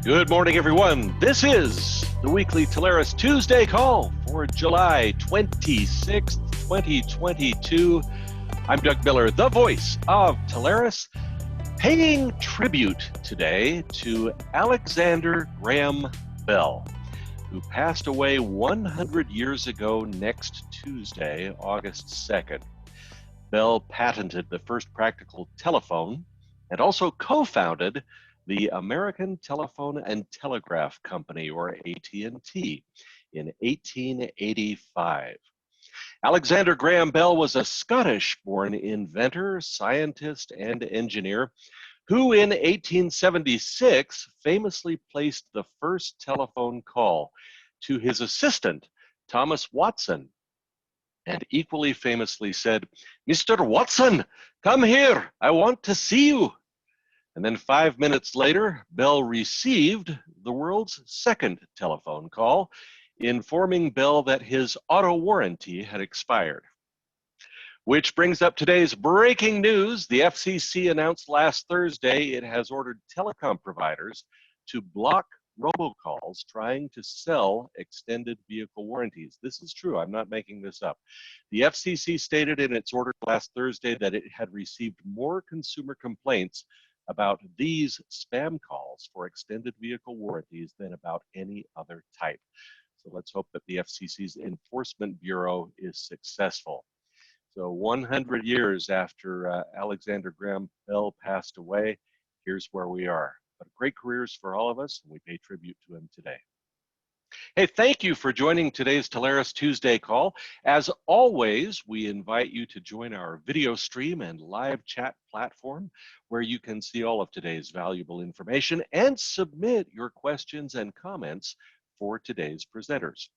Good morning, everyone. This is the weekly Telarus Tuesday call for July 26th, 2022. I'm Doug Miller, the voice of Telarus, paying tribute today to Alexander Graham Bell, who passed away 100 years ago next Tuesday, August 2nd. Bell patented the first practical telephone and also co-founded the American Telephone and Telegraph Company, or AT&T, in 1885. Alexander Graham Bell was a Scottish-born inventor, scientist, and engineer who in 1876 famously placed the first telephone call to his assistant, Thomas Watson, and equally famously said, "Mr. Watson, come here, I want to see you." And then 5 minutes later, Bell received the world's second telephone call, informing Bell that his auto warranty had expired. Which brings up today's breaking news. The FCC announced last Thursday it has ordered telecom providers to block robocalls trying to sell extended vehicle warranties. This is true, I'm not making this up. The FCC stated in its order last Thursday that it had received more consumer complaints about these spam calls for extended vehicle warranties than about any other type. So let's hope that the FCC's Enforcement Bureau is successful. So 100 years after Alexander Graham Bell passed away, here's where we are. But great careers for all of us, and we pay tribute to him today. Hey, thank you for joining today's Telarus Tuesday call. As always, we invite you to join our video stream and live chat platform where you can see all of today's valuable information and submit your questions and comments for today's presenters.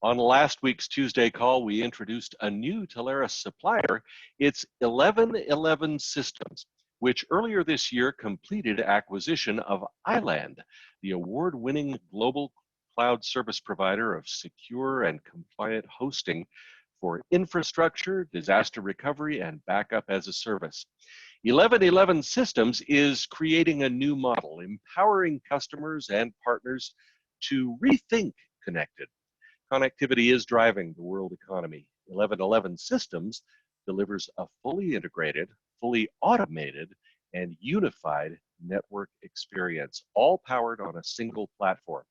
On last week's Tuesday call, we introduced a new Telarus supplier. It's 1111 Systems, which earlier this year completed acquisition of iland, the award-winning global cloud service provider of secure and compliant hosting for infrastructure, disaster recovery, and backup as a service. 1111 Systems is creating a new model, empowering customers and partners to rethink connected. Connectivity is driving the world economy. 1111 Systems delivers a fully integrated, fully automated, and unified network experience, all powered on a single platform.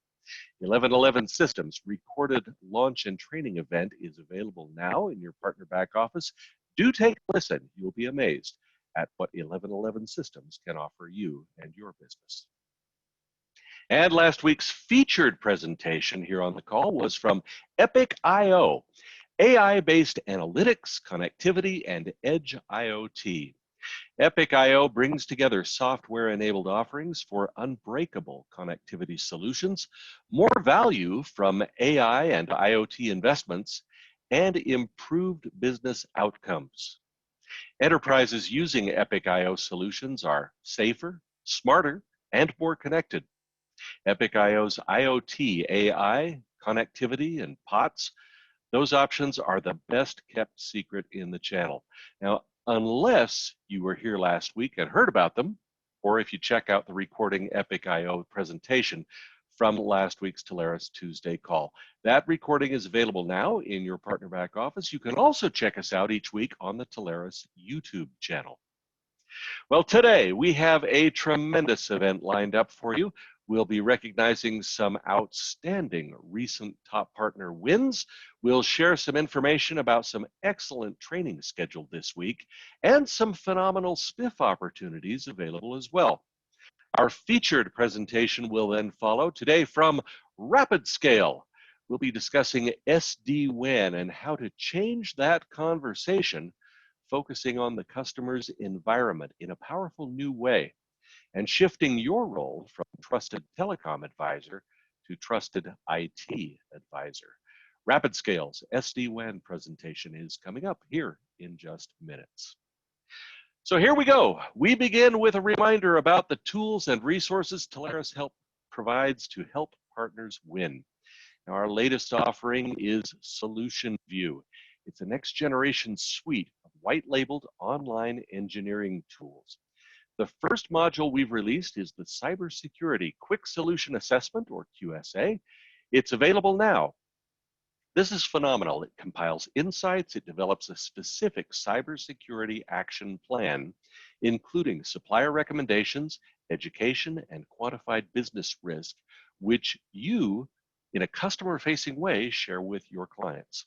1111 Systems recorded launch and training event is available now in your partner back office. Do take a listen. You'll be amazed at what 1111 Systems can offer you and your business. And last week's featured presentation here on the call was from Epic.io, AI-based analytics, connectivity, and edge IoT. Epic.io brings together software-enabled offerings for unbreakable connectivity solutions, more value from AI and IoT investments, and improved business outcomes. Enterprises using Epic.io solutions are safer, smarter, and more connected. Epic.io's IoT, AI, connectivity, and POTS, those options are the best kept secret in the channel. Now, unless you were here last week and heard about them, or if you check out the recording Epic.io presentation from last week's Telarus Tuesday call. That recording is available now in your partner back office. You can also check us out each week on the Telarus YouTube channel. Well, today we have a tremendous event lined up for you. We'll be recognizing some outstanding recent top partner wins. We'll share some information about some excellent training scheduled this week and some phenomenal spiff opportunities available as well. Our featured presentation will then follow today from RapidScale. We'll be discussing SD-WAN and how to change that conversation, focusing on the customer's environment in a powerful new way, and shifting your role from trusted telecom advisor to trusted IT advisor. RapidScale's SD-WAN presentation is coming up here in just minutes. So here we go. We begin with a reminder about the tools and resources Telarus provides to help partners win. Now, our latest offering is Solution View. It's a next generation suite of white labeled online engineering tools. The first module we've released is the Cybersecurity Quick Solution Assessment, or QSA. It's available now. This is phenomenal. It compiles insights, it develops a specific cybersecurity action plan, including supplier recommendations, education, and quantified business risk, which you, in a customer-facing way, share with your clients.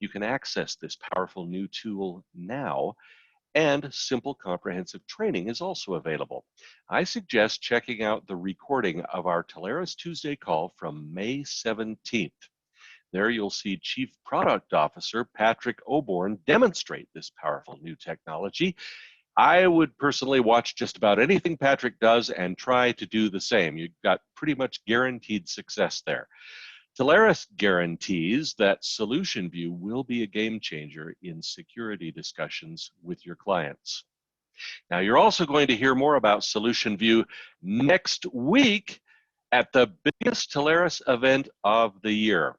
You can access this powerful new tool now, and simple comprehensive training is also available. I suggest checking out the recording of our Telarus Tuesday call from May 17th. There you'll see Chief Product Officer Patrick Oborn demonstrate this powerful new technology. I would personally watch just about anything Patrick does and try to do the same. You've got pretty much guaranteed success there. Telarus guarantees that Solution View will be a game changer in security discussions with your clients. Now, you're also going to hear more about Solution View next week at the biggest Telarus event of the year.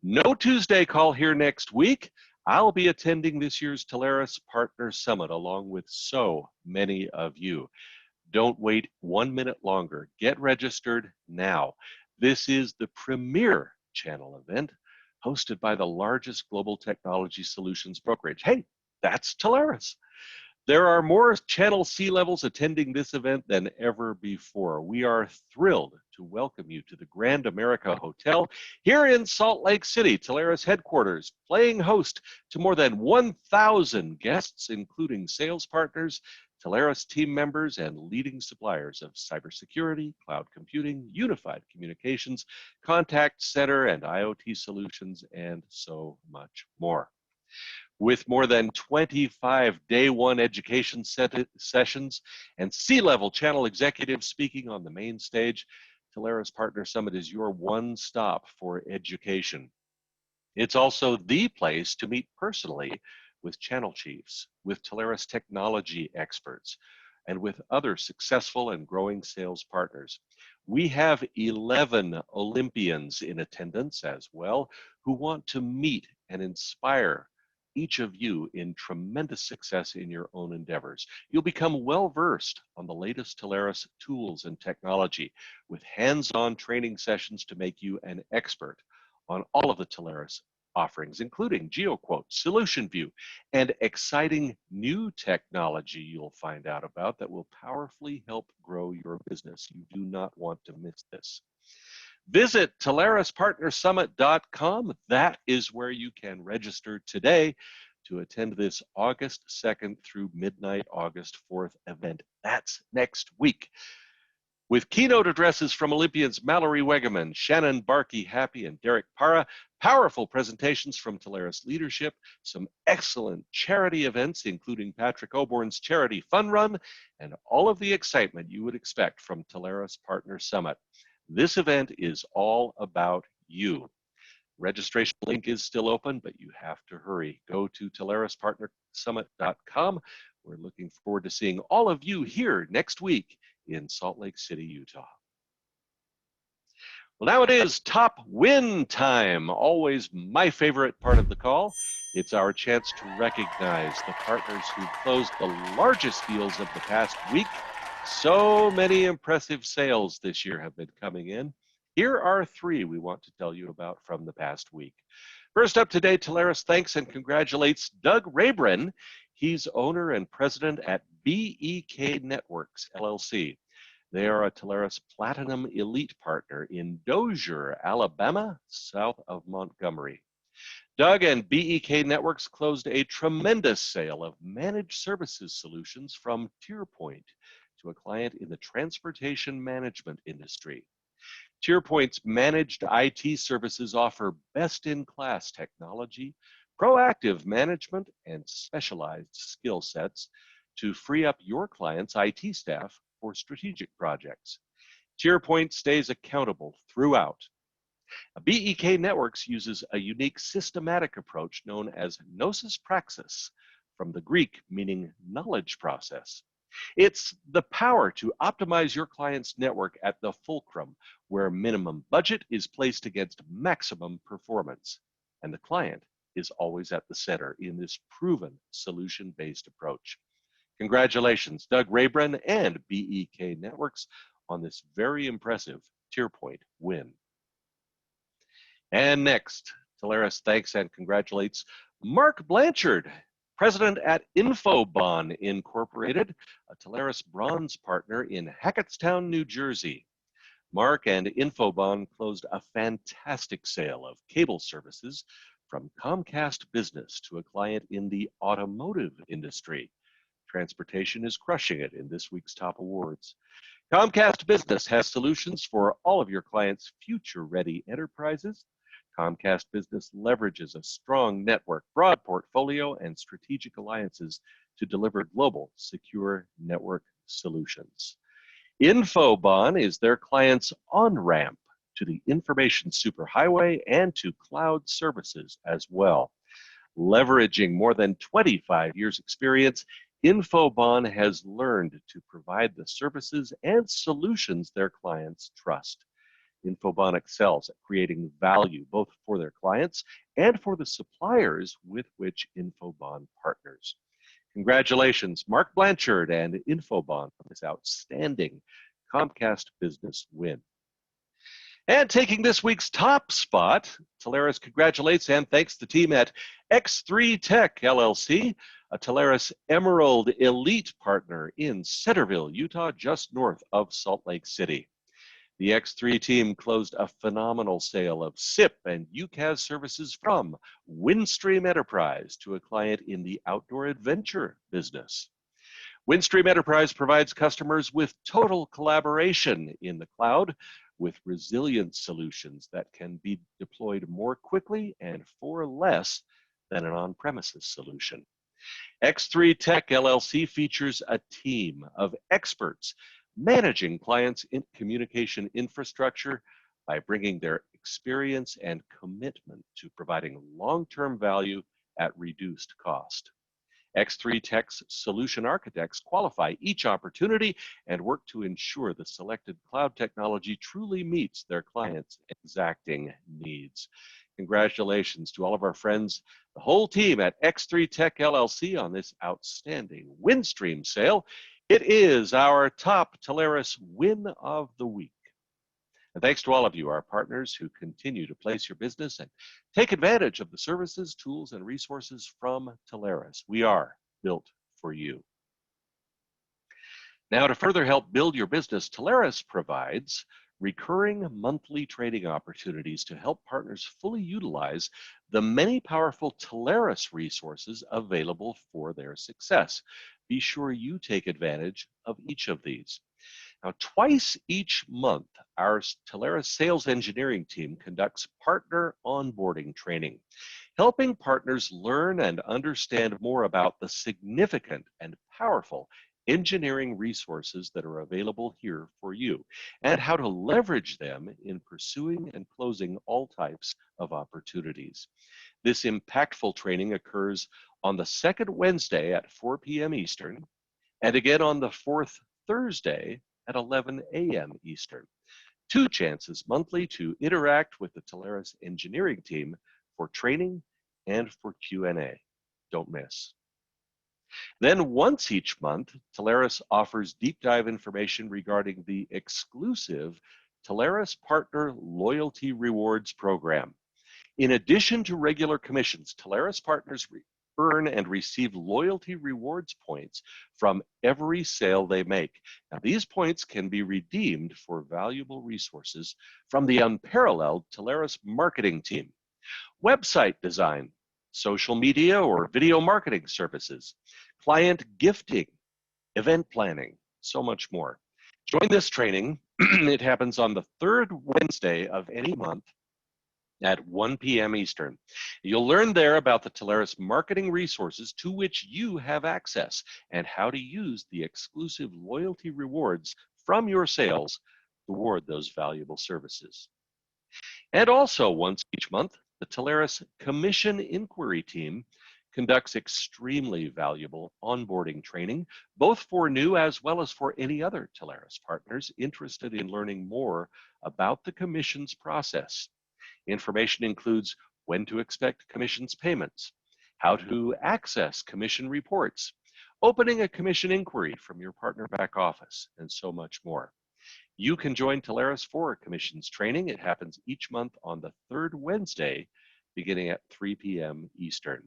No Tuesday call here next week. I'll be attending this year's Telarus Partner Summit along with so many of you. Don't wait 1 minute longer. Get registered now. This is the premier channel event hosted by the largest global technology solutions brokerage. Hey, that's Telarus. There are more Channel C-levels attending this event than ever before. We are thrilled to welcome you to the Grand America Hotel here in Salt Lake City, Telarus headquarters, playing host to more than 1,000 guests, including sales partners, Telarus team members, and leading suppliers of cybersecurity, cloud computing, unified communications, contact center, and IoT solutions, and so much more. With more than 25 day one education sessions and C-level channel executives speaking on the main stage, Telarus Partner Summit is your one stop for education. It's also the place to meet personally with channel chiefs, with Telarus technology experts, and with other successful and growing sales partners. We have 11 Olympians in attendance as well who want to meet and inspire each of you in tremendous success in your own endeavors. You'll become well-versed on the latest Telarus tools and technology with hands-on training sessions to make you an expert on all of the Telarus offerings, including GeoQuote, Solution View, and exciting new technology you'll find out about that will powerfully help grow your business. You do not want to miss this. Visit TelarusPartnerSummit.com. That is where you can register today to attend this August 2nd through midnight August 4th event. That's next week. With keynote addresses from Olympians Mallory Wegeman, Shannon Barkey-Happy, and Derek Parra, powerful presentations from Telarus leadership, some excellent charity events, including Patrick Oborn's Charity Fun Run, and all of the excitement you would expect from Telarus Partner Summit. This event is all about you. Registration link is still open, but you have to hurry. Go to TelarusPartnerSummit.com. We're looking forward to seeing all of you here next week in Salt Lake City, Utah. Well, now it is top win time. Always my favorite part of the call. It's our chance to recognize the partners who closed the largest deals of the past week. So many impressive sales this year have been coming in. Here are 3 we want to tell you about from the past week. First up today, Telarus thanks and congratulates Doug Rabrin. He's owner and president at BEK Networks, LLC. They are a Telarus Platinum Elite partner in Dozier, Alabama, south of Montgomery. Doug and BEK Networks closed a tremendous sale of managed services solutions from TierPoint to a client in the transportation management industry. TierPoint's managed IT services offer best-in-class technology, proactive management, and specialized skill sets to free up your client's IT staff for strategic projects. TierPoint stays accountable throughout. BEK Networks uses a unique systematic approach known as Gnosis Praxis, from the Greek meaning knowledge process. It's the power to optimize your client's network at the fulcrum, where minimum budget is placed against maximum performance, and the client is always at the center in this proven solution-based approach. Congratulations, Doug Rayburn and BEK Networks on this very impressive tier point win. And next, Telarus thanks and congratulates Mark Blanchard, president at Infobon Incorporated, a Telarus bronze partner in Hackettstown, New Jersey. Mark and Infobon closed a fantastic sale of cable services from Comcast Business to a client in the automotive industry. Transportation is crushing it in this week's top awards. Comcast Business has solutions for all of your clients' future-ready enterprises. Comcast Business leverages a strong network, broad portfolio, and strategic alliances to deliver global, secure network solutions. Infobon is their client's on-ramp to the information superhighway and to cloud services as well. Leveraging more than 25 years' experience, Infobon has learned to provide the services and solutions their clients trust. Infobon excels at creating value both for their clients and for the suppliers with which Infobon partners. Congratulations, Mark Blanchard and Infobon on this outstanding Comcast Business win. And taking this week's top spot, Telarus congratulates and thanks the team at X3 Tech LLC, a Telarus Emerald Elite partner in Centerville, Utah, just north of Salt Lake City. The X3 team closed a phenomenal sale of SIP and UCaaS services from Windstream Enterprise to a client in the outdoor adventure business. Windstream Enterprise provides customers with total collaboration in the cloud with resilient solutions that can be deployed more quickly and for less than an on-premises solution. X3 Tech LLC features a team of experts managing clients' communication infrastructure by bringing their experience and commitment to providing long-term value at reduced cost. X3 Tech's solution architects qualify each opportunity and work to ensure the selected cloud technology truly meets their clients' exacting needs. Congratulations to all of our friends, the whole team at X3 Tech LLC on this outstanding Windstream sale. It is our top Telarus win of the week. And thanks to all of you, our partners, who continue to place your business and take advantage of the services, tools, and resources from Telarus. We are built for you. Now, to further help build your business, Telarus provides recurring monthly trading opportunities to help partners fully utilize the many powerful Telarus resources available for their success. Be sure you take advantage of each of these. Now, twice each month, our Telarus sales engineering team conducts partner onboarding training, helping partners learn and understand more about the significant and powerful engineering resources that are available here for you and how to leverage them in pursuing and closing all types of opportunities. This impactful training occurs on the second Wednesday at 4 p.m. Eastern and again on the fourth Thursday at 11 a.m. Eastern. 2 chances monthly to interact with the Telarus engineering team for training and for Q&A. Don't miss. Then once each month, Telarus offers deep dive information regarding the exclusive Telarus Partner Loyalty Rewards Program. In addition to regular commissions, Telarus partners earn and receive loyalty rewards points from every sale they make. Now, these points can be redeemed for valuable resources from the unparalleled Telarus marketing team, website design, social media or video marketing services, client gifting, event planning, so much more. Join this training. It happens on the third Wednesday of any month at 1 p.m. Eastern. You'll learn there about the Telarus marketing resources to which you have access and how to use the exclusive loyalty rewards from your sales toward those valuable services. And also once each month, the Telarus Commission Inquiry Team conducts extremely valuable onboarding training, both for new as well as for any other Telarus partners interested in learning more about the commissions process. Information includes when to expect commissions payments, how to access commission reports, opening a commission inquiry from your partner back office, and so much more. You can join Telarus for commissions training. It happens each month on the third Wednesday, beginning at 3 p.m. Eastern.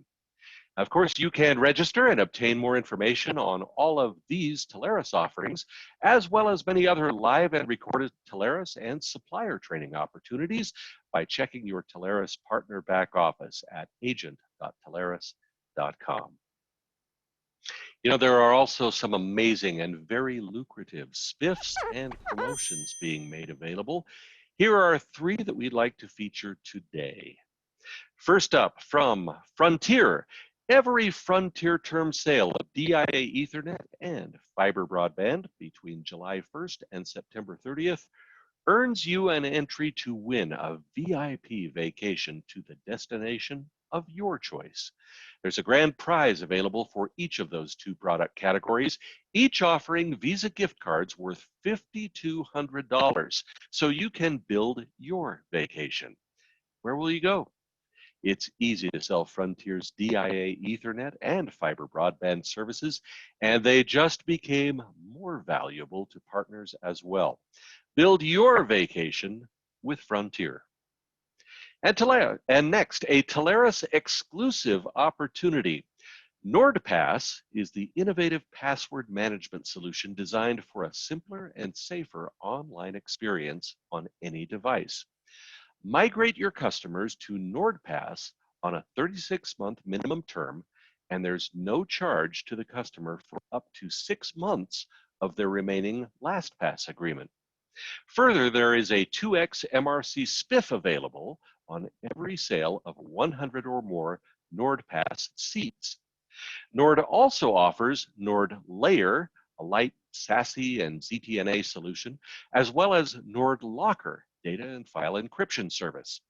Of course, you can register and obtain more information on all of these Telarus offerings, as well as many other live and recorded Telarus and supplier training opportunities by checking your Telarus partner back office at agent.telarus.com. You know, there are also some amazing and very lucrative spiffs and promotions being made available. Here are three that we'd like to feature today. First up, from Frontier, every Frontier term sale of DIA Ethernet and fiber broadband between July 1st and September 30th earns you an entry to win a VIP vacation to the destination of your choice. There's a grand prize available for each of those two product categories, each offering Visa gift cards worth $5,200, so you can build your vacation. Where will you go? It's easy to sell Frontier's DIA Ethernet and fiber broadband services, and they just became more valuable to partners as well. Build your vacation with Frontier. And next, a Telarus exclusive opportunity. NordPass is the innovative password management solution designed for a simpler and safer online experience on any device. Migrate your customers to NordPass on a 36-month minimum term, and there's no charge to the customer for up to 6 months of their remaining LastPass agreement. Further, there is a 2x MRC spiff available on every sale of 100 or more NordPass seats. Nord also offers Nord Layer, a light SASE and ZTNA solution, as well as Nord Locker, data and file encryption service.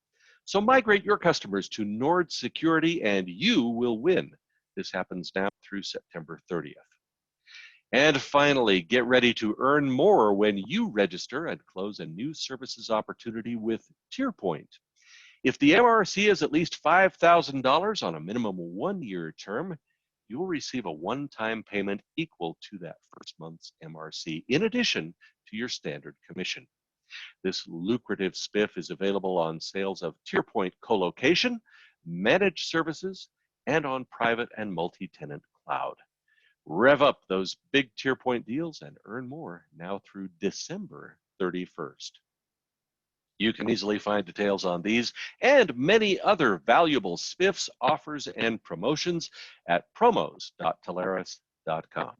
So migrate your customers to Nord Security and you will win. This happens now through September 30th. And finally, get ready to earn more when you register and close a new services opportunity with TierPoint. If the MRC is at least $5,000 on a minimum 1-year term, you will receive a one-time payment equal to that first month's MRC, in addition to your standard commission. This lucrative spiff is available on sales of TierPoint colocation, managed services, and on private and multi-tenant cloud. Rev up those big TierPoint deals and earn more now through December 31st. You can easily find details on these and many other valuable spiffs, offers, and promotions at promos.telarus.com.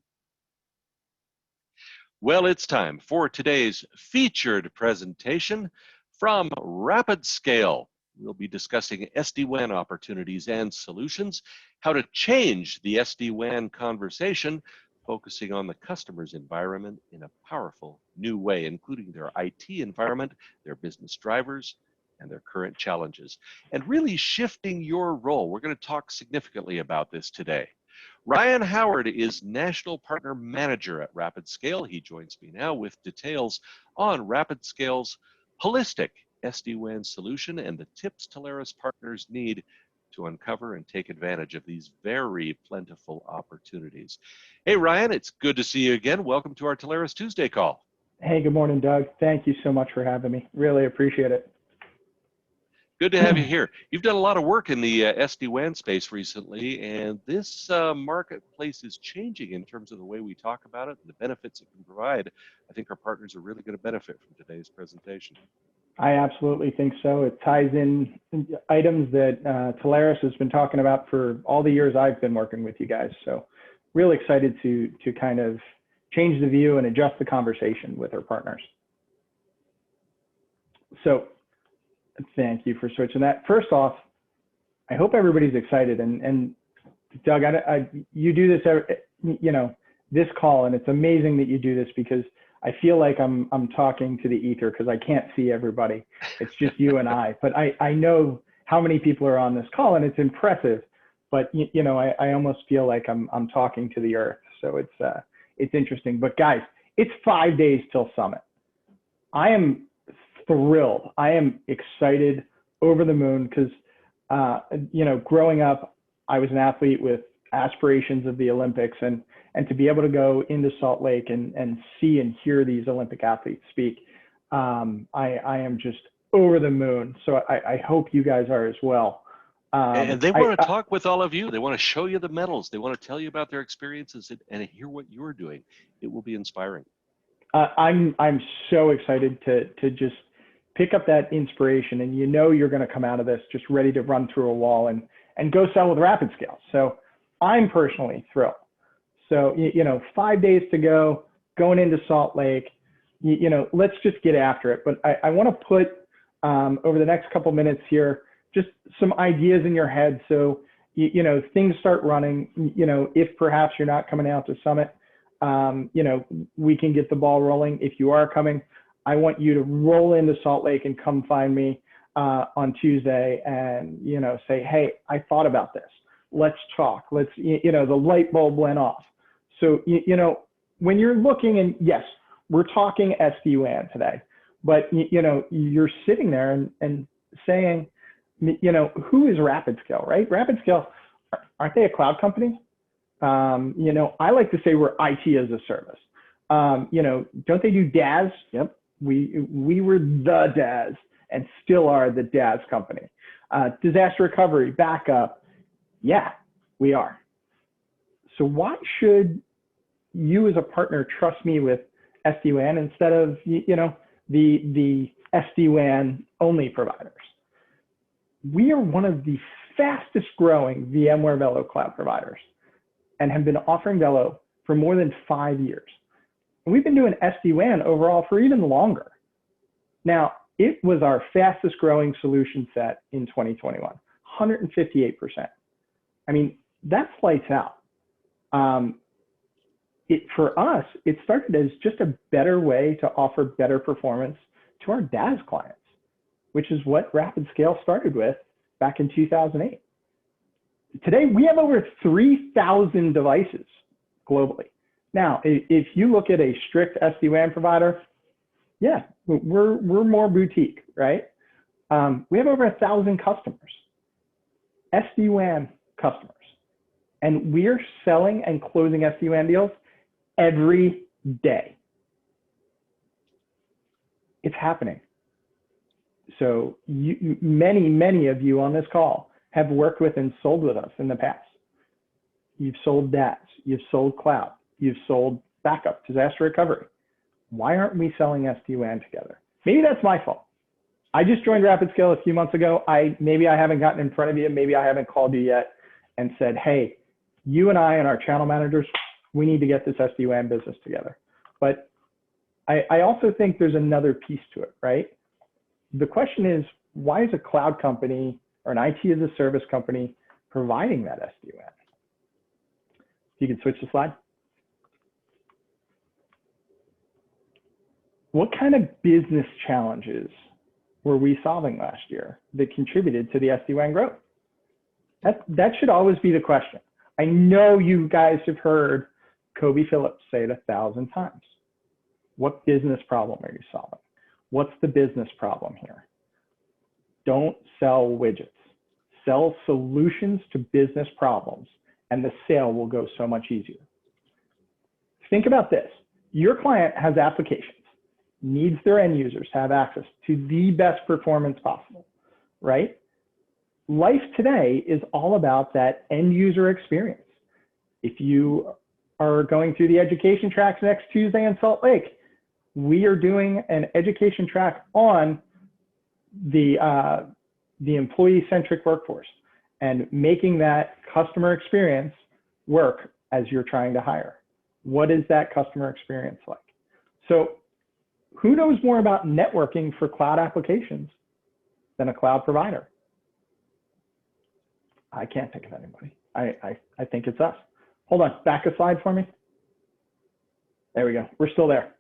Well, it's time for today's featured presentation from RapidScale. We'll be discussing SD-WAN opportunities and solutions, how to change the SD-WAN conversation, focusing on the customer's environment in a powerful new way, including their IT environment, their business drivers, and their current challenges, and really shifting your role. We're going to talk significantly about this today. Ryan Howard is National Partner Manager at RapidScale. He joins me now with details on RapidScale's holistic SD-WAN solution and the tips Telarus partners need to uncover and take advantage of these very plentiful opportunities. Hey, Ryan, it's good to see you again. Welcome to our Telarus Tuesday call. Hey, good morning, Doug. Thank you so much for having me. Really appreciate it. Good to have you here. You've done a lot of work in the SD-WAN space recently, and this marketplace is changing in terms of the way we talk about it and the benefits it can provide. I think our partners are really going to benefit from today's presentation. I absolutely think so. It ties in items that Telarus has been talking about for all the years I've been working with you guys. So really excited to kind of change the view and adjust the conversation with our partners. So thank you for switching that. First off, I hope everybody's excited. And Doug, you do this, this call, and it's amazing that you do this because I feel like I'm talking to the ether because I can't see everybody. It's just you and I. But I know how many people are on this call, and it's impressive. But I almost feel like I'm talking to the earth. So it's interesting. But guys, it's 5 days till Summit. I am thrilled. I am excited, over the moon, because growing up, I was an athlete with aspirations of the Olympics, and to be able to go into Salt Lake and see and hear these Olympic athletes speak, I am just over the moon. So I hope you guys are as well. And they want to talk with all of you. They want to show you the medals. They want to tell you about their experiences and hear what you're doing. It will be inspiring. I'm so excited to just pick up that inspiration, and you're going to come out of this just ready to run through a wall and go sell with RapidScale. So I'm personally thrilled. So 5 days to go, going into Salt Lake. Let's just get after it. But I want to put over the next couple minutes here just some ideas in your head, so things start running. If perhaps you're not coming out to Summit, we can get the ball rolling. If you are coming, I want you to roll into Salt Lake and come find me on Tuesday and say, hey, I thought about this. Let's talk. Let's the light bulb went off. So when you're looking, and yes, we're talking SD-WAN today, but you're sitting there and saying, who is RapidScale, right? RapidScale, aren't they a cloud company? I like to say we're IT as a service. Don't they do DaaS? Yep. We were the DaaS and still are the DaaS company. Disaster recovery, backup. Yeah, we are. So why should you as a partner trust me with SD-WAN instead of, the SD-WAN only providers? We are one of the fastest growing VMware Velo cloud providers and have been offering Velo for more than 5 years. And we've been doing SD-WAN overall for even longer. Now, it was our fastest growing solution set in 2021, 158%. I mean, that's lights out. For us, it started as just a better way to offer better performance to our DaaS clients, which is what RapidScale started with back in 2008. Today, we have over 3,000 devices globally. Now, if you look at a strict SD-WAN provider, yeah, we're more boutique, right? We have over 1,000 customers, SD-WAN customers, and we're selling and closing SD-WAN deals every day. It's happening. So many of you on this call have worked with and sold with us in the past. You've sold DaaS, you've sold cloud, you've sold backup, disaster recovery. Why aren't we selling SD-WAN together? Maybe that's my fault. I just joined RapidScale a few months ago. Maybe I haven't gotten in front of you, maybe I haven't called you yet and said, hey, you and I and our channel managers, we need to get this SD-WAN business together. But I also think there's another piece to it, right? The question is, why is a cloud company or an IT as a service company providing that SD-WAN? You can switch the slide. What kind of business challenges were we solving last year that contributed to the SD-WAN growth? That should always be the question. I know you guys have heard Kobe Phillips say it 1,000 times. What business problem are you solving? What's the business problem here? Don't sell widgets. Sell solutions to business problems, and the sale will go so much easier. Think about this. Your client has applications, needs their end users to have access to the best performance possible, right? Life today is all about that end user experience. If you are going through the education tracks next Tuesday in Salt Lake, we are doing an education track on the employee-centric workforce and making that customer experience work as you're trying to hire. What is that customer experience like? So who knows more about networking for cloud applications than a cloud provider? I can't think of anybody. I think it's us. Hold on, back a slide for me. There we go, we're still there.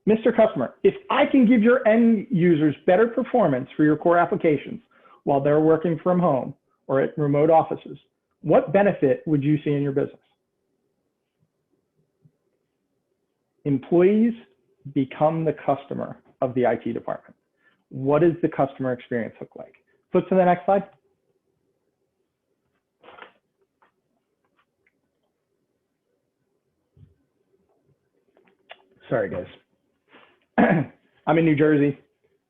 Mr. Customer, if I can give your end users better performance for your core applications while they're working from home or at remote offices, what benefit would you see in your business? Employees become the customer of the IT department. What does the customer experience look like? Flip to the next slide. Sorry, guys. I'm in New Jersey.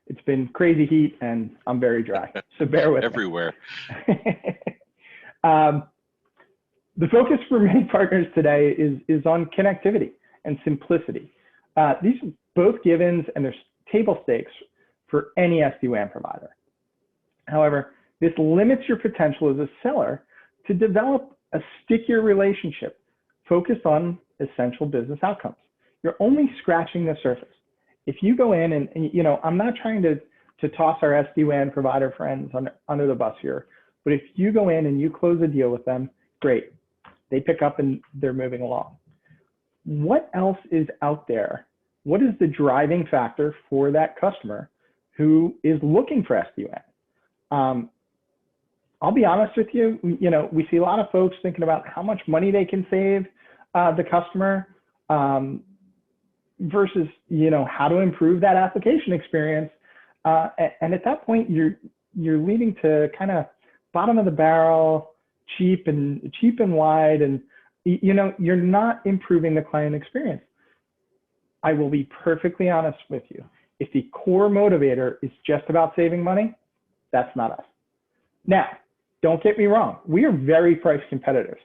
It's been crazy heat and I'm very dry, so bear with Everywhere. me. The focus for many partners today is on connectivity and simplicity. These are both givens and there's table stakes for any SD-WAN provider. However, this limits your potential as a seller to develop a stickier relationship focused on essential business outcomes. You're only scratching the surface. If you go in and you know, I'm not trying to toss our SD-WAN provider friends under the bus here, but if you go in and you close a deal with them, great. They pick up and they're moving along. What else is out there? What is the driving factor for that customer who is looking for SD-WAN? I'll be honest with you, you know, we see a lot of folks thinking about how much money they can save the customer versus, you know, how to improve that application experience. And at that point, you're leading to kind of bottom of the barrel, cheap and wide, and you know, you're not improving the client experience. I will be perfectly honest with you. If the core motivator is just about saving money, that's not us. Now, don't get me wrong. We are very price competitive,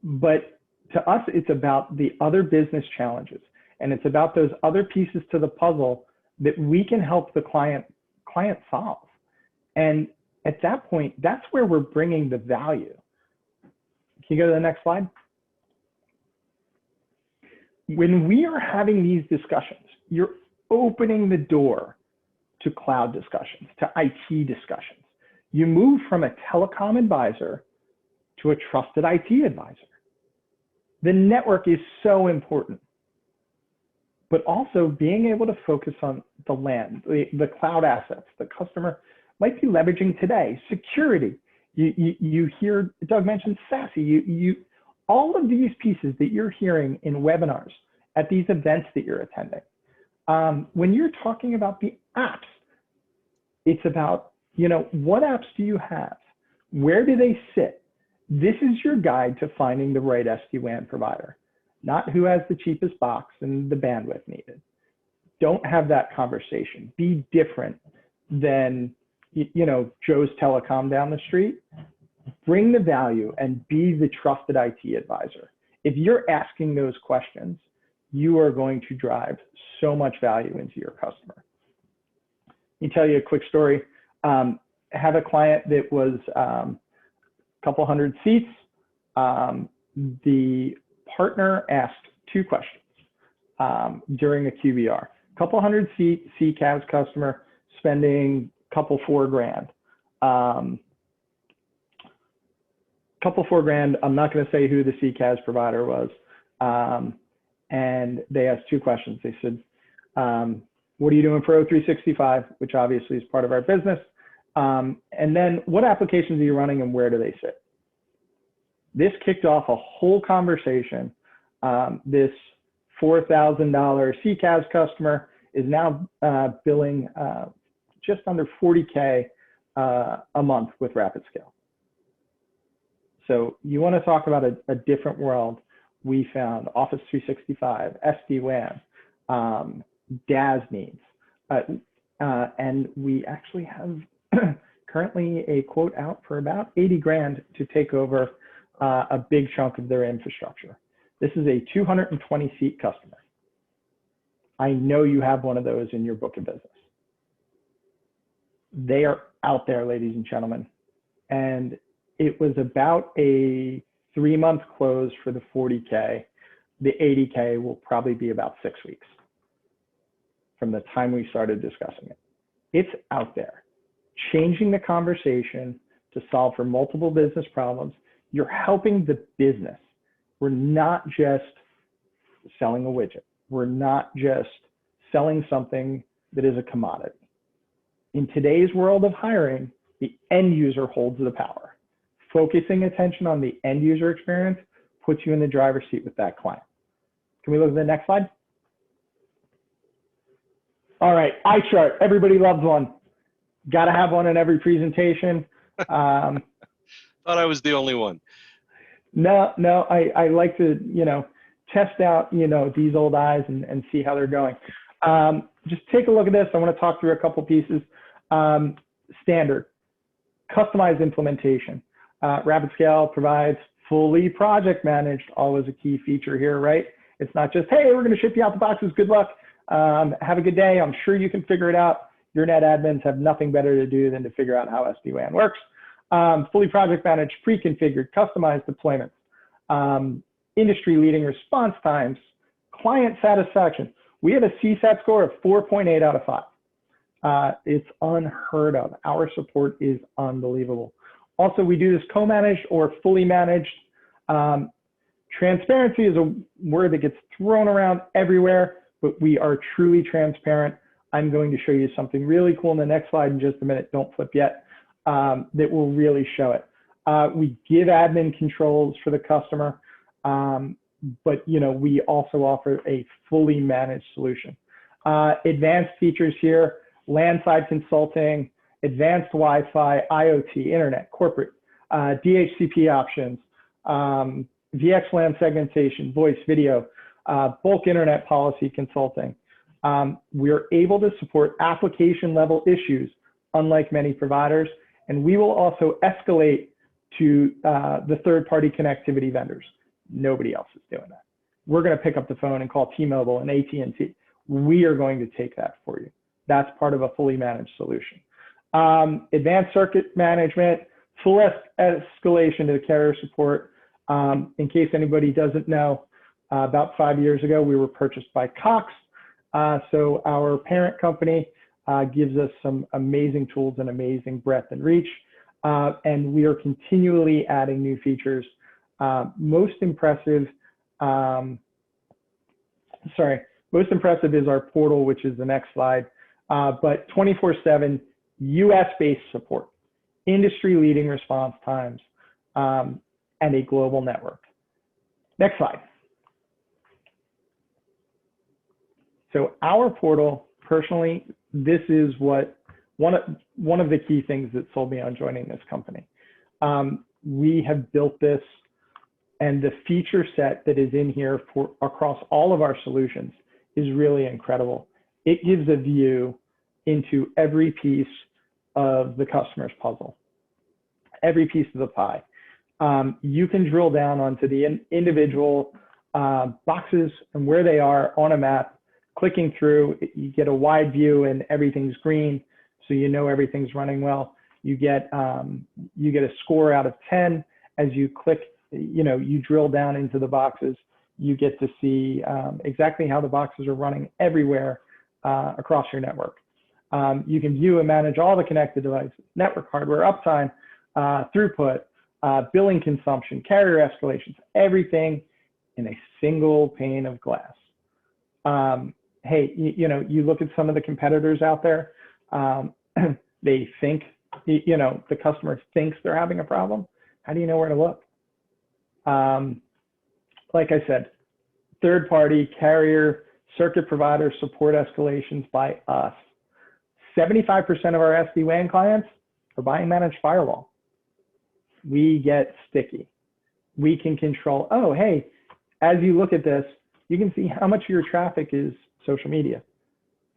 but to us, it's about the other business challenges. And it's about those other pieces to the puzzle that we can help the client solve. And at that point, that's where we're bringing the value. Can you go to the next slide? When we are having these discussions, you're opening the door to cloud discussions, to IT discussions. You move from a telecom advisor to a trusted IT advisor. The network is so important, but also being able to focus on the LAN, the cloud assets the customer might be leveraging today, security. You hear Doug mention SASE, all of these pieces that you're hearing in webinars at these events that you're attending. When you're talking about the apps, it's about, you know, what apps do you have? Where do they sit? This is your guide to finding the right SD-WAN provider, not who has the cheapest box and the bandwidth needed. Don't have that conversation. Be different than, you know, Joe's Telecom down the street. Bring the value and be the trusted IT advisor. If you're asking those questions, you are going to drive so much value into your customer. Let me tell you a quick story. I have a client that was a couple hundred seats. The partner asked two questions during a QBR. A couple hundred seat CCAS customer spending couple $4,000. Couple $4,000. I'm not going to say who the CCAS provider was. And they asked two questions. They said, what are you doing for O365, which obviously is part of our business? And then what applications are you running and where do they sit? This kicked off a whole conversation. This $4,000 CCAS customer is now billing just under $40K a month with RapidScale. So you want to talk about a different world. We found Office 365, SD-WAN, DAS needs. And we actually have currently a quote out for about 80 grand to take over a big chunk of their infrastructure. This is a 220 seat customer. I know you have one of those in your book of business. They are out there, ladies and gentlemen. And it was about a 3-month close for the 40K. The 80K will probably be about 6 weeks from the time we started discussing it. It's out there, changing the conversation to solve for multiple business problems. You're helping the business. We're not just selling a widget. We're not just selling something that is a commodity. In today's world of hiring, the end user holds the power. Focusing attention on the end user experience puts you in the driver's seat with that client. Can we look at the next slide? All right, eye chart. Everybody loves one. Got to have one in every presentation. Thought I was the only one. No, I like to, you know, test out, these old eyes and see how they're going. Just take a look at this. I want to talk through a couple pieces. Standard, customized implementation. RapidScale provides fully project managed, always a key feature here, right? It's not just, hey, we're going to ship you out the boxes. Good luck. Have a good day. I'm sure you can figure it out. Your net admins have nothing better to do than to figure out how SD-WAN works. Fully project managed, pre-configured, customized deployments, industry-leading response times, client satisfaction. We have a CSAT score of 4.8 out of 5. It's unheard of. Our support is unbelievable. Also, we do this co-managed or fully managed. Transparency is a word that gets thrown around everywhere, but we are truly transparent. I'm going to show you something really cool in the next slide in just a minute. Don't flip yet. That will really show it. We give admin controls for the customer, but we also offer a fully managed solution. Advanced features here: LAN side consulting, advanced Wi-Fi, IoT, internet, corporate, DHCP options, VXLAN segmentation, voice, video, bulk internet policy consulting. We're able to support application level issues, unlike many providers, and we will also escalate to the third-party connectivity vendors. Nobody else is doing that. We're going to pick up the phone and call T-Mobile and AT&T. We are going to take that for you. That's part of a fully managed solution. Advanced circuit management, full escalation to the carrier support. In case anybody doesn't know, about 5 years ago, we were purchased by Cox. So our parent company gives us some amazing tools and amazing breadth and reach. And we are continually adding new features. Most impressive is our portal, which is the next slide. But 24/7 US-based support, industry-leading response times, and a global network. Next slide. So our portal, personally, this is what one of the key things that sold me on joining this company. We have built this, and the feature set that is in here for across all of our solutions is really incredible. It gives a view into every piece of the customer's puzzle, every piece of the pie. You can drill down onto the individual boxes and where they are on a map. Clicking through, you get a wide view and everything's green, so you know everything's running well. You get a score out of 10 as you click. You drill down into the boxes. You get to see exactly how the boxes are running everywhere across your network. You can view and manage all the connected devices, network hardware, uptime, throughput, billing consumption, carrier escalations, everything in a single pane of glass. Hey, you look at some of the competitors out there, they think, the customer thinks they're having a problem. How do you know where to look? Like I said, third-party carrier, circuit provider support escalations by us. 75% of our SD-WAN clients are buying managed firewall. We get sticky. We can control, oh, hey, as you look at this, you can see how much of your traffic is social media.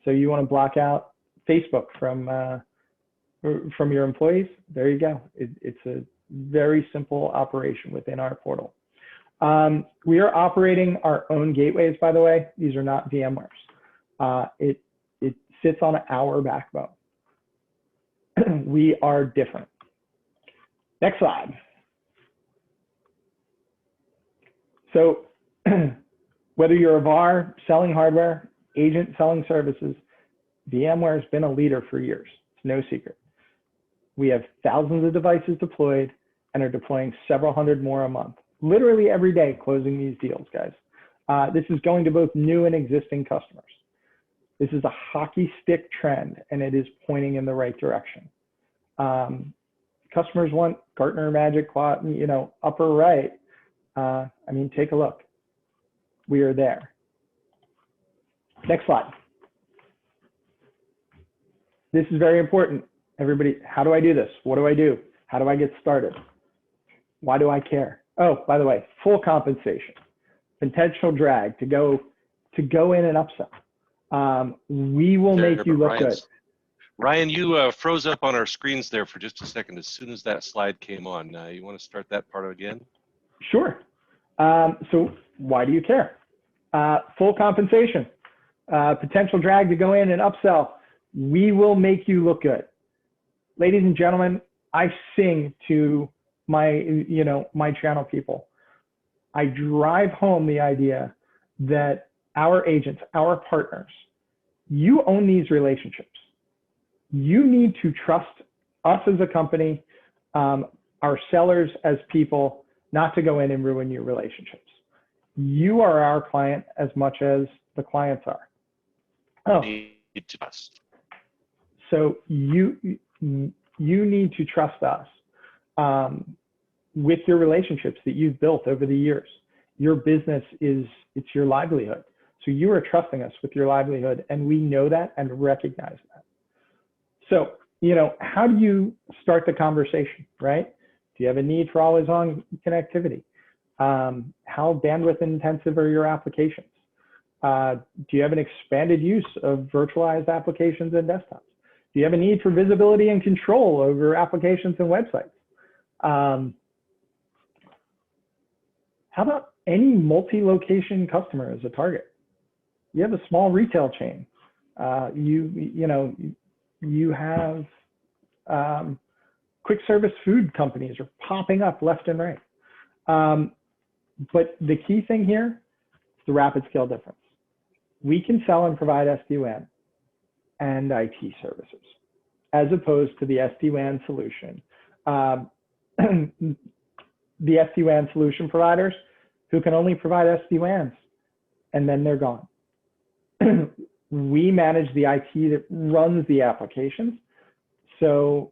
So you want to block out Facebook from your employees? There you go. It's a very simple operation within our portal. We are operating our own gateways, by the way. These are not VMware's. It sits on our backbone. We are different. Next slide. So whether you're a VAR selling hardware, agent selling services, VMware has been a leader for years. It's no secret. We have thousands of devices deployed and are deploying several hundred more a month. Literally every day closing these deals, guys. This is going to both new and existing customers. This is a hockey stick trend, and it is pointing in the right direction. Customers want Gartner Magic Quadrant, upper right. Take a look. We are there. Next slide. This is very important. Everybody, how do I do this? What do I do? How do I get started? Why do I care? Oh, by the way, full compensation. potential drag to go in and upsell. We will make you look good. Ryan, you froze up on our screens there for just a second as soon as that slide came on. You want to start that part again? Sure. So why do you care? Full compensation, potential drag to go in and upsell. We will make you look good. Ladies and gentlemen, I sing to my channel people. I drive home the idea that our agents, our partners, you own these relationships. You need to trust us as a company, our sellers as people, not to go in and ruin your relationships. You are our client as much as the clients are. Oh, so you need to trust us with your relationships that you've built over the years. Your business it's your livelihood. So you are trusting us with your livelihood, and we know that and recognize that. So, how do you start the conversation, right? Do you have a need for always-on connectivity? How bandwidth intensive are your applications? Do you have an expanded use of virtualized applications and desktops? Do you have a need for visibility and control over applications and websites? How about any multi-location customer as a target? You have a small retail chain. You have quick service food companies are popping up left and right. But the key thing here is the RapidScale difference. We can sell and provide SD-WAN and IT services, as opposed to the SD-WAN solution. The SD-WAN solution providers who can only provide SD-WANs, and then they're gone. We manage the IT that runs the applications. So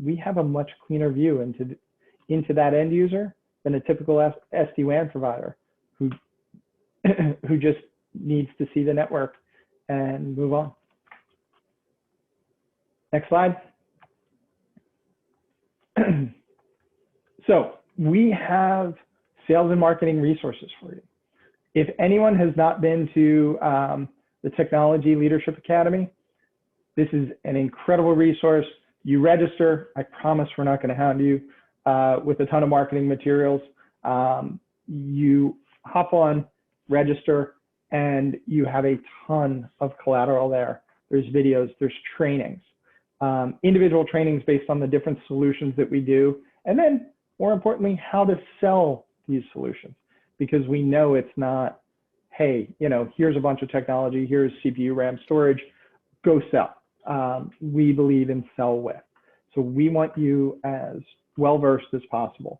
we have a much cleaner view into that end user than a typical SD-WAN provider who just needs to see the network and move on. Next slide. So we have sales and marketing resources for you. If anyone has not been to the Technology Leadership Academy, this is an incredible resource. You register. I promise we're not going to hound you with a ton of marketing materials. You hop on, register, and you have a ton of collateral there. There's videos, there's trainings, individual trainings based on the different solutions that we do, and then more importantly, how to sell these solutions, because we know it's not, hey, here's a bunch of technology, here's CPU, RAM, storage, go sell. We believe in sell with. So we want you as well-versed as possible.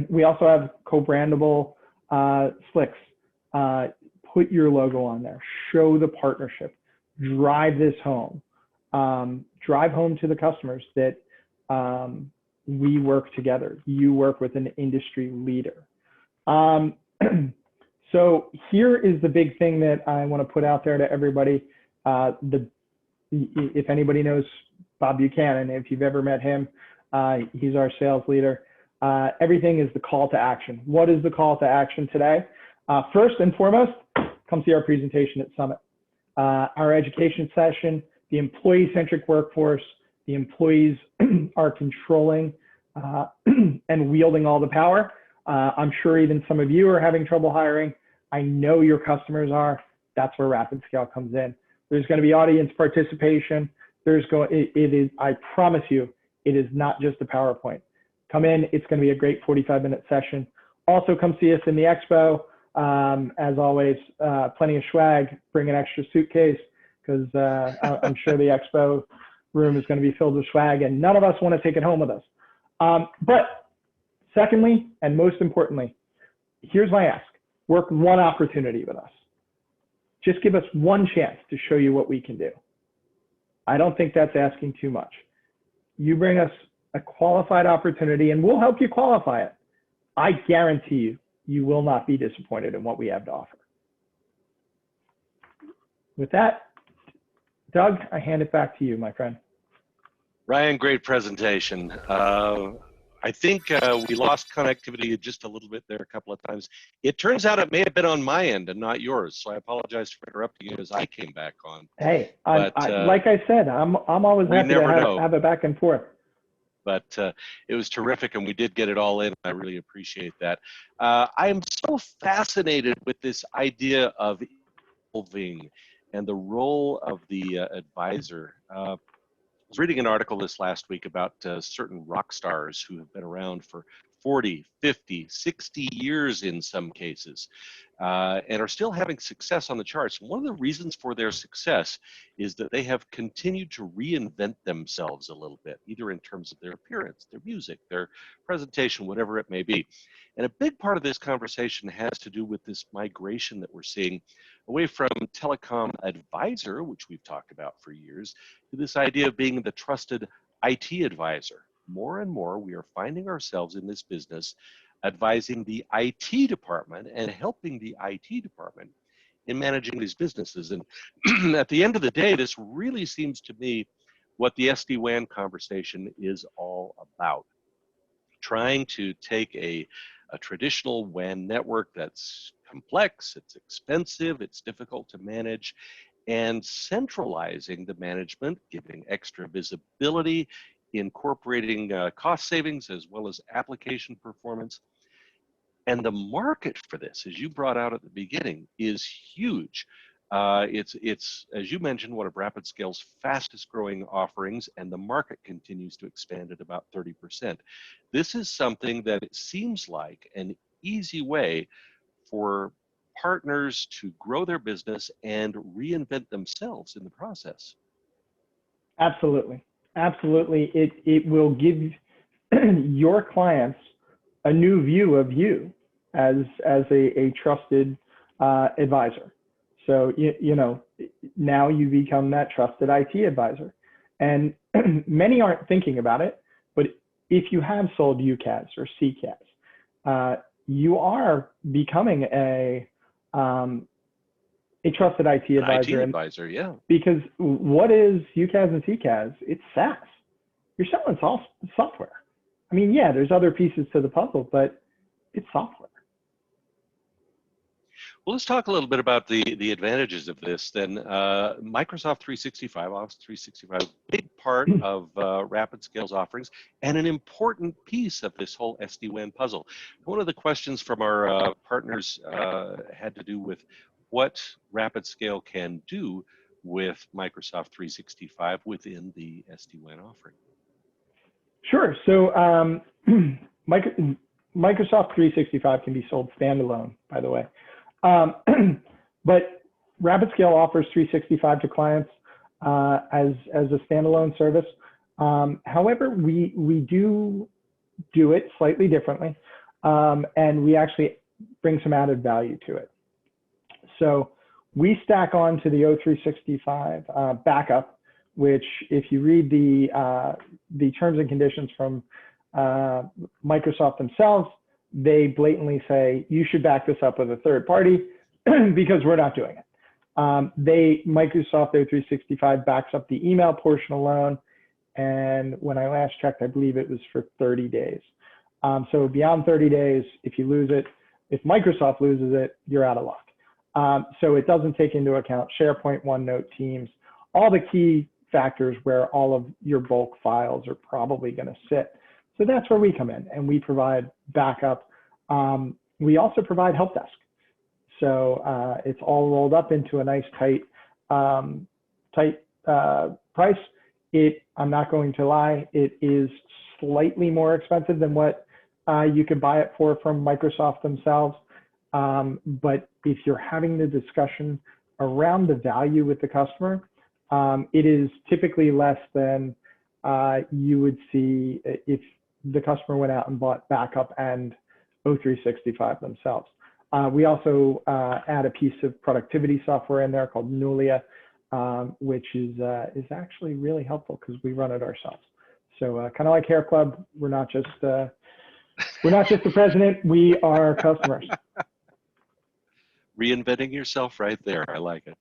We also have co-brandable slicks. Put your logo on there, show the partnership, drive this home. Drive home to the customers that we work together. You work with an industry leader. So here is the big thing that I want to put out there to everybody. If anybody knows Bob Buchanan, if you've ever met him, he's our sales leader. Everything is the call to action. What is the call to action today? First and foremost, come see our presentation at Summit. Our education session, the employee-centric workforce, the employees are controlling and wielding all the power. I'm sure even some of you are having trouble hiring. I know your customers are. That's where RapidScale comes in. There's going to be audience participation. I promise you, it is not just a PowerPoint. Come in, it's going to be a great 45-minute session. Also come see us in the expo. As always, plenty of swag, bring an extra suitcase, because I'm sure the expo room is going to be filled with swag, and none of us want to take it home with us. But secondly, and most importantly, here's my ask. Work one opportunity with us. Just give us one chance to show you what we can do. I don't think that's asking too much. You bring us a qualified opportunity and we'll help you qualify it. I guarantee you, you will not be disappointed in what we have to offer. With that, Doug, I hand it back to you, my friend. Ryan, great presentation. I I think we lost connectivity just a little bit there a couple of times. It turns out it may have been on my end and not yours, so I apologize for interrupting you as I came back on. Hey, But like I said, I'm always happy to have it back and forth. But it was terrific, and we did get it all in. I really appreciate that. I am so fascinated with this idea of evolving and the role of the advisor. I was reading an article this last week about certain rock stars who have been around for 40, 50, 60 years in some cases, and are still having success on the charts. One of the reasons for their success is that they have continued to reinvent themselves a little bit, either in terms of their appearance, their music, their presentation, whatever it may be. And a big part of this conversation has to do with this migration that we're seeing away from telecom advisor, which we've talked about for years, to this idea of being the trusted IT advisor. More and more, we are finding ourselves in this business advising the IT department and helping the IT department in managing these businesses. And at the end of the day, this really seems to me what the SD-WAN conversation is all about. Trying to take a traditional WAN network that's complex, it's expensive, it's difficult to manage, and centralizing the management, giving extra visibility, incorporating cost savings as well as application performance. And the market for this, as you brought out at the beginning, is huge. It's as you mentioned, one of RapidScale's fastest growing offerings, and the market continues to expand at about 30%. This is something that it seems like an easy way for partners to grow their business and reinvent themselves in the process. Absolutely. Absolutely. It will give your clients a new view of you as a trusted advisor. So, you know, now you become that trusted IT advisor. And many aren't thinking about it, but if you have sold UCaaS or CCaaS, you are becoming a trusted IT advisor. IT advisor, yeah. Because what is UCaaS and CCaaS? It's SaaS. You're selling software. I mean, yeah, there's other pieces to the puzzle, but it's software. Well, let's talk a little bit about the advantages of this then. Microsoft 365, Office 365, big part of RapidScale's offerings and an important piece of this whole SD-WAN puzzle. One of the questions from our partners had to do with what RapidScale can do with Microsoft 365 within the SD-WAN offering. Sure. So Microsoft 365 can be sold standalone, by the way. But RapidScale offers 365 to clients as a standalone service. However, we do it slightly differently, and we actually bring some added value to it. So we stack on to the O365 backup, which if you read the terms and conditions from Microsoft themselves, they blatantly say you should back this up with a third party because we're not doing it. Microsoft O365 backs up the email portion alone, and when I last checked, I believe it was for 30 days. So beyond 30 days, if you lose it, if Microsoft loses it, you're out of luck. So it doesn't take into account SharePoint, OneNote, Teams, all the key factors where all of your bulk files are probably going to sit. So that's where we come in, and we provide backup. We also provide help desk. So it's all rolled up into a nice tight price. I'm not going to lie, it is slightly more expensive than what you could buy it for from Microsoft themselves. But if you're having the discussion around the value with the customer, it is typically less than you would see if the customer went out and bought backup and O365 themselves. We also add a piece of productivity software in there called Nulia, which is actually really helpful because we run it ourselves. So kind of like Hair Club, we're not just the president, we are customers. Reinventing yourself right there. I like it.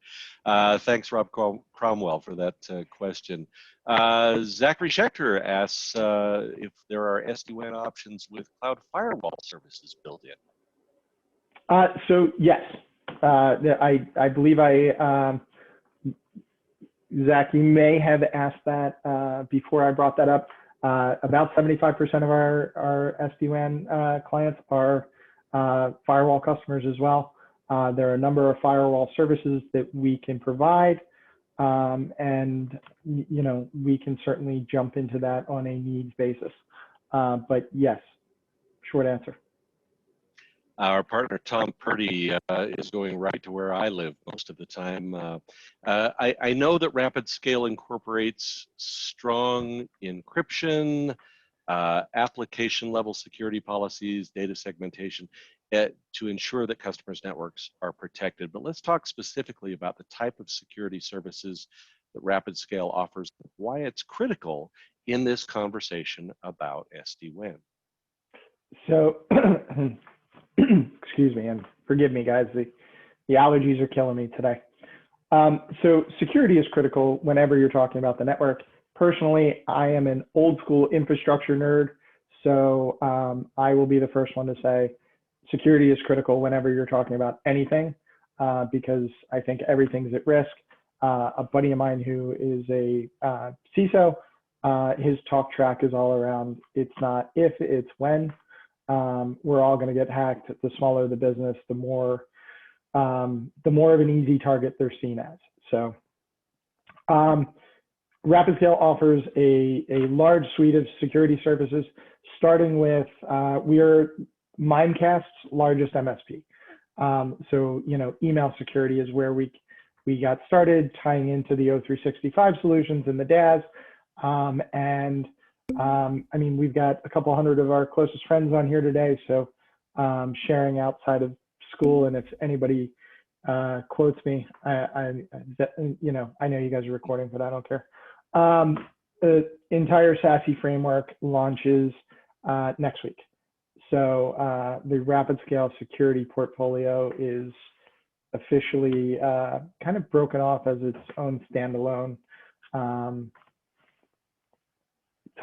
Thanks, Rob Cromwell, for that question. Zachary Schechter asks if there are SD-WAN options with cloud firewall services built in. So yes, I believe Zach, you may have asked that before I brought that up. About 75% of our SD-WAN clients are firewall customers as well. There are a number of firewall services that we can provide, and we can certainly jump into that on a needs basis. But yes, short answer. Our partner, Tom Purdy, is going right to where I live most of the time. I know that RapidScale incorporates strong encryption, application level security policies, data segmentation to ensure that customers' networks are protected. But let's talk specifically about the type of security services that RapidScale offers, why it's critical in this conversation about SD-WAN. So, excuse me, and forgive me, guys. The allergies are killing me today. So security is critical whenever you're talking about the network. Personally, I am an old school infrastructure nerd, so I will be the first one to say security is critical whenever you're talking about anything, because I think everything's at risk. A buddy of mine who is a CISO, his talk track is all around, it's not if, it's when. We're all going to get hacked. The smaller the business, the more of an easy target they're seen as. So RapidScale offers a large suite of security services, starting with we are Mimecast's largest MSP. So email security is where we got started, tying into the O365 solutions and the DAS, and I mean, we've got a couple hundred of our closest friends on here today, so sharing outside of school. And if anybody quotes me, I know you guys are recording, but I don't care. The entire SASE framework launches next week. So the RapidScale security portfolio is officially kind of broken off as its own standalone,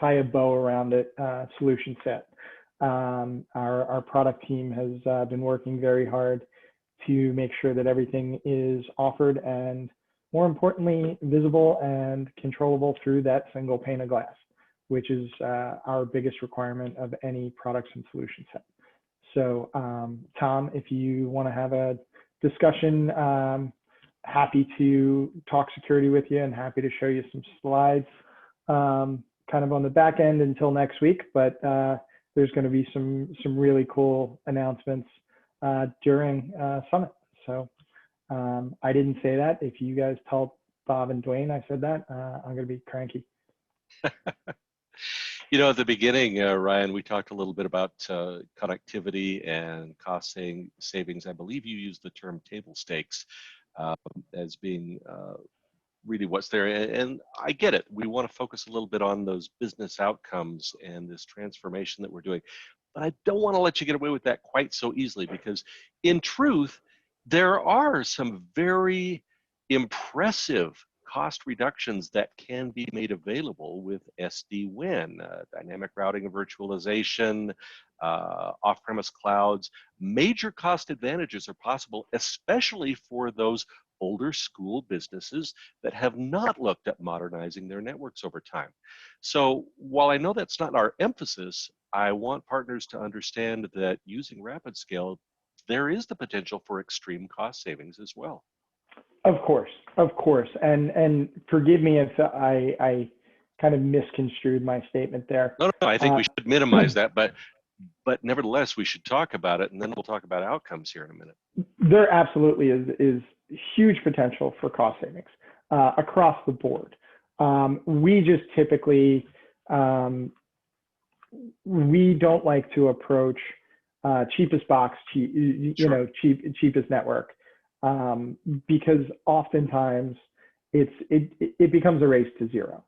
tie a bow around it solution set. Our product team has been working very hard to make sure that everything is offered and, more importantly, visible and controllable through that single pane of glass, which is our biggest requirement of any products and solution set. So Tom, if you want to have a discussion, happy to talk security with you and happy to show you some slides kind of on the back end until next week, but there's going to be some really cool announcements during Summit. So I didn't say that. If you guys tell Bob and Dwayne I said that, I'm going to be cranky. At the beginning, Ryan, we talked a little bit about connectivity and cost savings. I believe you used the term table stakes as being really what's there. And I get it. We want to focus a little bit on those business outcomes and this transformation that we're doing. But I don't want to let you get away with that quite so easily, because in truth, there are some very impressive cost reductions that can be made available with SD-WAN, dynamic routing and virtualization, off-premise clouds. Major cost advantages are possible, especially for those older school businesses that have not looked at modernizing their networks over time. So while I know that's not our emphasis, I want partners to understand that using RapidScale, there is the potential for extreme cost savings as well. Of course. And forgive me if I kind of misconstrued my statement there. No, I think we should minimize that, but nevertheless, we should talk about it, and then we'll talk about outcomes here in a minute. There absolutely is huge potential for cost savings across the board. We just typically, we don't like to approach cheapest box, cheapest network, because oftentimes it becomes a race to zero.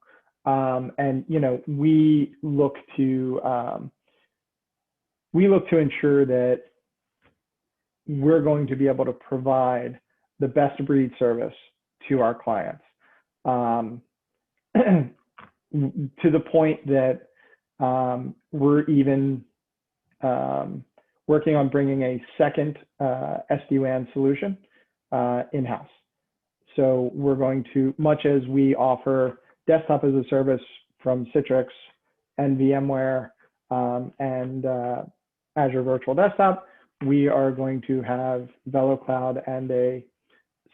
And we look to ensure that we're going to be able to provide the best of breed service to our clients. To the point that we're even working on bringing a second SD-WAN solution in-house. So we're going to, much as we offer desktop as a service from Citrix and VMware and Azure Virtual Desktop, we are going to have VeloCloud and a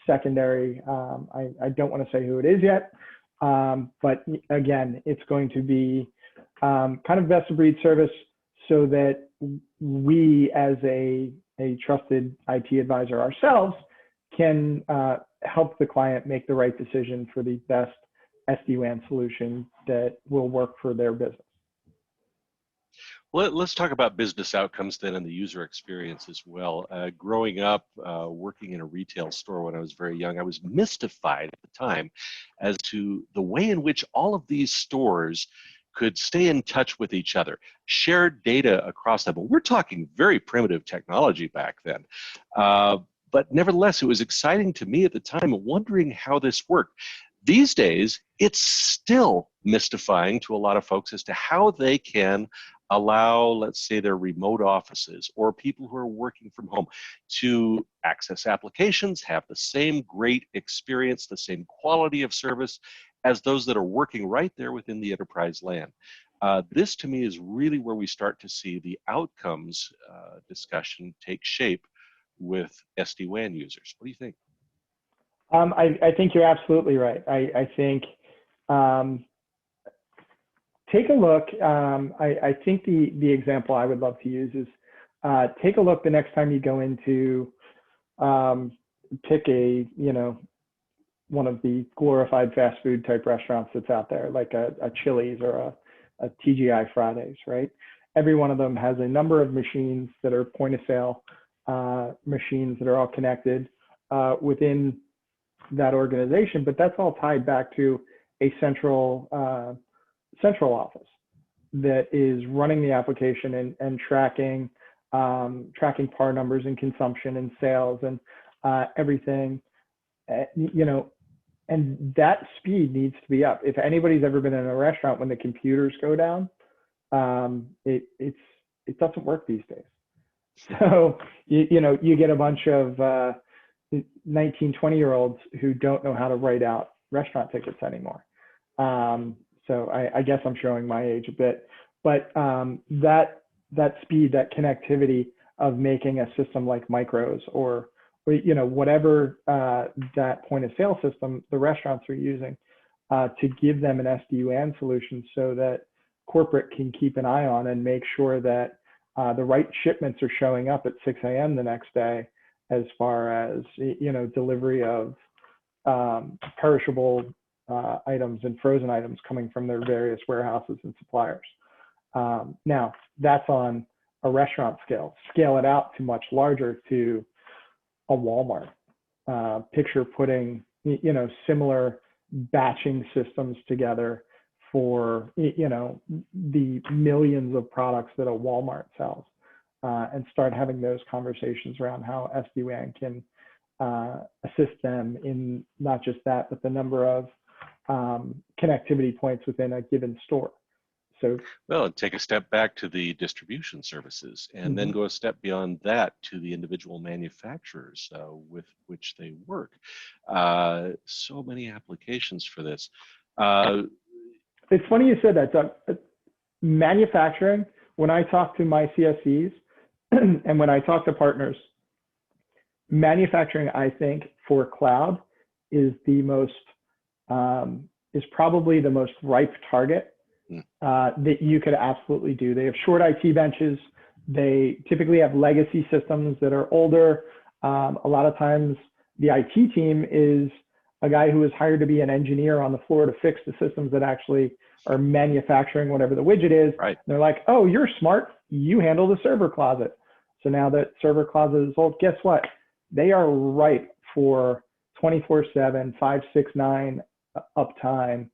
secondary, I don't want to say who it is yet, but again, it's going to be kind of best of breed service so that we as a trusted IT advisor ourselves can help the client make the right decision for the best SD-WAN solution that will work for their business. Well, let's talk about business outcomes then and the user experience as well. Growing up, working in a retail store when I was very young, I was mystified at the time as to the way in which all of these stores could stay in touch with each other, share data across them. But we're talking very primitive technology back then. But nevertheless, it was exciting to me at the time, wondering how this worked. These days, it's still mystifying to a lot of folks as to how they can allow, let's say, their remote offices or people who are working from home to access applications, have the same great experience, the same quality of service as those that are working right there within the enterprise land. This, to me, is really where we start to see the outcomes discussion take shape with SD-WAN users. What do you think? I think you're absolutely right. I think take a look. I think the example I would love to use is take a look the next time you go into pick a one of the glorified fast food type restaurants that's out there, like a Chili's or a TGI Fridays, right? Every one of them has a number of machines that are point of sale machines that are all connected within that organization, but that's all tied back to a central office that is running the application and tracking par numbers and consumption and sales and everything, and that speed needs to be up. If anybody's ever been in a restaurant when the computers go down, it doesn't work these days. So you get a bunch of 19, 20-year-olds who don't know how to write out restaurant tickets anymore. So I guess I'm showing my age a bit, but that speed, that connectivity of making a system like Micros or whatever that point of sale system the restaurants are using to give them an SD-WAN solution so that corporate can keep an eye on and make sure that the right shipments are showing up at 6 a.m. the next day, as far as delivery of perishable items and frozen items coming from their various warehouses and suppliers. Now that's on a restaurant scale. Scale it out to much larger, to a Walmart. Picture putting similar batching systems together for the millions of products that a Walmart sells, and start having those conversations around how SD-WAN can assist them in not just that, but the number of connectivity points within a given store. So, well, take a step back to the distribution services, and then go a step beyond that to the individual manufacturers with which they work. So many applications for this. It's funny you said that, Doug. Manufacturing, when I talk to my CSCs and when I talk to partners, manufacturing, I think, for cloud is the most, is probably the most ripe target that you could absolutely do. They have short IT benches. They typically have legacy systems that are older. A lot of times the IT team is a guy who was hired to be an engineer on the floor to fix the systems that actually are manufacturing whatever the widget is. Right. And they're like, oh, you're smart. You handle the server closet. So now that server closet is old, guess what? They are ripe for 24/7, 569 uptime,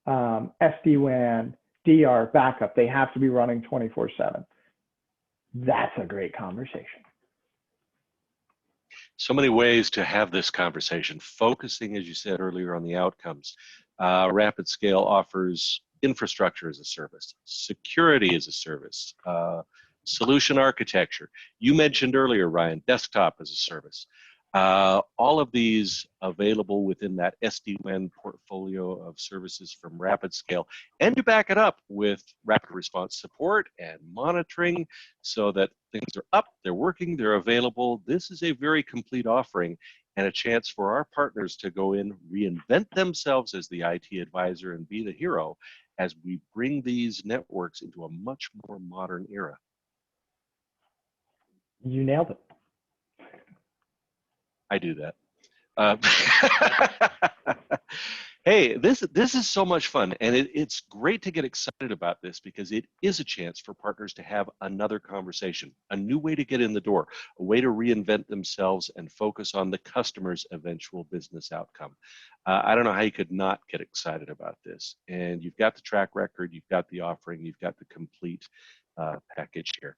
SD-WAN, DR, backup. They have to be running 24/7. That's a great conversation. So many ways to have this conversation, focusing, as you said earlier, on the outcomes. RapidScale offers infrastructure as a service, security as a service, solution architecture. You mentioned earlier, Ryan, desktop as a service. All of these available within that SD-WAN portfolio of services from RapidScale, and to back it up with rapid response support and monitoring so that things are up, they're working, they're available. This is a very complete offering and a chance for our partners to go in, reinvent themselves as the IT advisor and be the hero as we bring these networks into a much more modern era. You nailed it. I do that. Hey, this is so much fun, and it's great to get excited about this because it is a chance for partners to have another conversation, a new way to get in the door, a way to reinvent themselves and focus on the customer's eventual business outcome. I don't know how you could not get excited about this. And you've got the track record, you've got the offering, you've got the complete package here.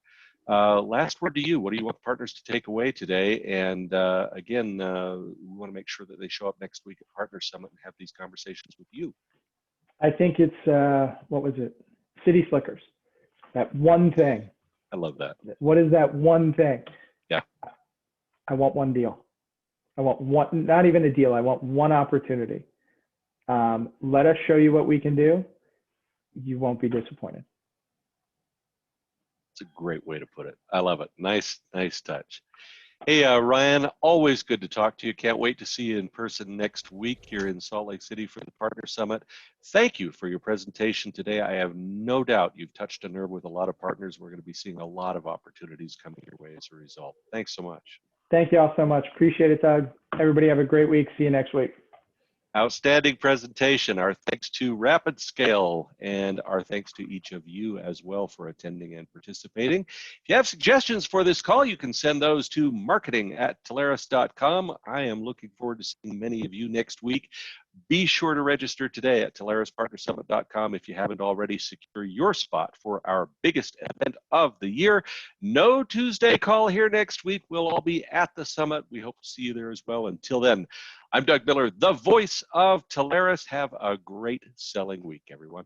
Last word to you. What do you want partners to take away today? And again, we want to make sure that they show up next week at Partner Summit and have these conversations with you. I think it's, what was it? City Slickers. That one thing. I love that. What is that one thing? Yeah. I want one deal. I want one, not even a deal. I want one opportunity. Let us show you what we can do. You won't be disappointed. It's a great way to put it. I love it. Nice touch. Hey, Ryan, always good to talk to you. Can't wait to see you in person next week here in Salt Lake City for the Partner Summit. Thank you for your presentation today. I have no doubt you've touched a nerve with a lot of partners. We're going to be seeing a lot of opportunities coming your way as a result. Thanks so much. Thank you all so much. Appreciate it, Doug. Everybody have a great week. See you next week. Outstanding presentation. Our thanks to RapidScale, and our thanks to each of you as well for attending and participating. If you have suggestions for this call, you can send those to marketing@telarus.com. I am looking forward to seeing many of you next week. Be sure to register today at telaruspartnersummit.com if you haven't already. Secure your spot for our biggest event of the year. No Tuesday call here next week. We'll all be at the summit. We hope to see you there as well. Until then, I'm Doug Miller, the voice of Telarus. Have a great selling week, everyone.